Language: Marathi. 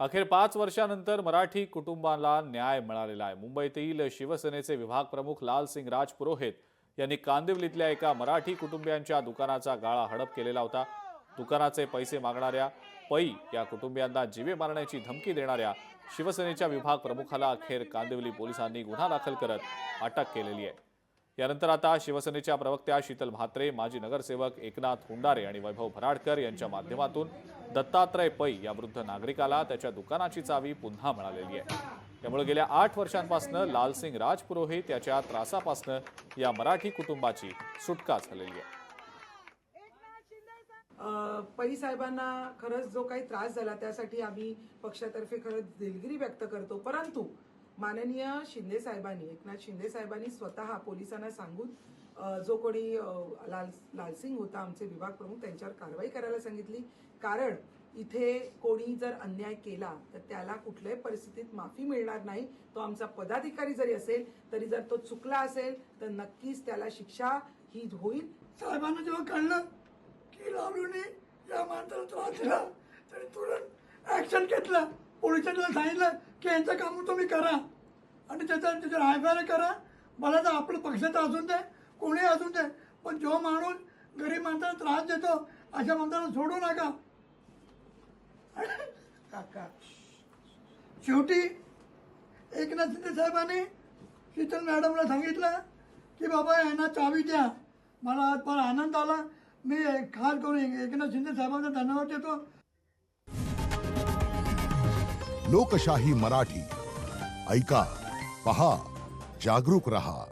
अखेर 5 वर्षांनंतर मराठी कुटुंबाला न्याय मिळालेला आहे। मुंबईतील शिवसेनेचे विभाग प्रमुख लालसिंग राजपुरोहित यांनी कांदिवलीतल्या एका मराठी कुटुंबियांच्या दुकानाचा गाळा हडप केलेला होता। दुकानाचे पैसे मागणाऱ्या पै या कुटुंबियांना जीवे मारण्याची धमकी देणाऱ्या शिवसेनेच्या विभाग प्रमुखाला अखेर कांदिवली पोलिसांनी गुन्हा दाखल करत अटक केलेली आहे। यानंतर आता शिवसेनेच्या प्रवक्त्या शीतल म्हात्रे, माजी नगरसेवक एकनाथ हुंडारे आणि वैभव भराडकर यांच्या माध्यमातून दत्तात्रय पै या वृद्ध नागरिकाला त्याच्या दुकानाची चावी पुन्हा मिळालेली आहे। त्यामुळे गेल्या 8 वर्षांपासून लालसिंग राजपुरोहित याच्या त्रासापासून या मराठी कुटुंबाची सुटका झालेली आहे। पै साहेबांना खरंच जो काही त्रास झाला त्यासाठी आम्ही पक्षातर्फे खरंच दिलगिरी व्यक्त करतो। परंतु माननीय शिंदे साहेबांनी, एकनाथ शिंदे साहेबांनी स्वतः पोलिसांना सांगून जो कोणी लालसिंग होता आमचे विभाग प्रमुख त्यांच्यावर कारवाई करायला सांगितली। कारण इथे कोणी जर अन्याय केला तर त्याला कुठल्याही परिस्थितीत माफी मिळणार नाही। तो आमचा पदाधिकारी जरी असेल तरी जर तो चुकला असेल तर नक्कीच त्याला शिक्षा ही होईल। साहेबांना जेव्हा कळलं की लालूने या माणसाला त्रास दिला तरी तुरंत ऍक्शन घेतलं। पोलिसांना सांगितलं की यांचं काम तुम्ही करा आणि त्याच्यावर हायफाय करा। मला तर आपलं पक्षाचं असून दे, कोणी असून दे, पण जो माणूस गरीब माणसाला त्रास देतो अशा माणसाला सोडू नका। काका शेवटी एकनाथ शिंदे साहेबांनी शीतल मॅडमला सांगितलं की बाबा यांना चावी द्या। मला आज फार आनंद आला। मी खास करून एकनाथ शिंदे साहेबांना धन्यवाद देतो। लोकशाही मराठी ऐका, पहा, जागरूक रहा।